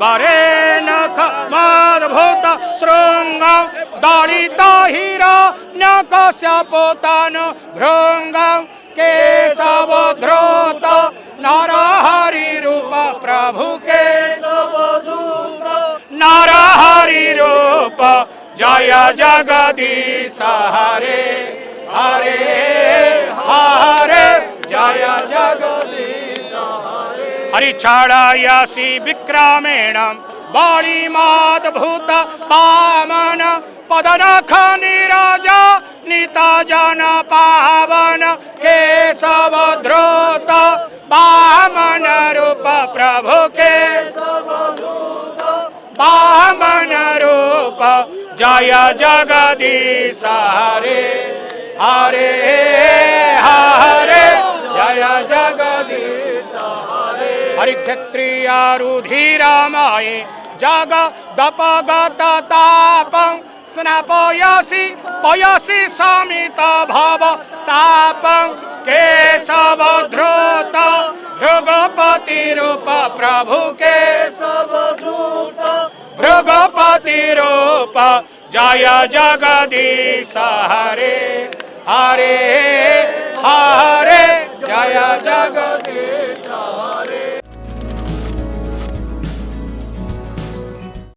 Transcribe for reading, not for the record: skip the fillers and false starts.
वरेण खमद्भुत शृङ्गं दलिता हिरण्यकश्यपोतन भृङ्गं केशवधृत नरहरि रूप प्रभु केशवधूत नरहरि रूप जय जगदीश हरे हरे हरे जय जगदीश हरे हरि छाड़यसि विक्रमेण बलिमाद्भुत वामन पदनख नीरज निता जन पावन केशवधृत वामन रूप प्रभु केशवधूत वामन रूप जय जगदीश हरे हरे हरे जय जगदीश हरे हरि क्षत्रिय रुधिरमये जगदपगत तापं स्नापयसि पयसि समित भव तापं केशवधृत भृगपति रूप प्रभु केशवधूत भृगपति रूप जय जगदीश हरे हरे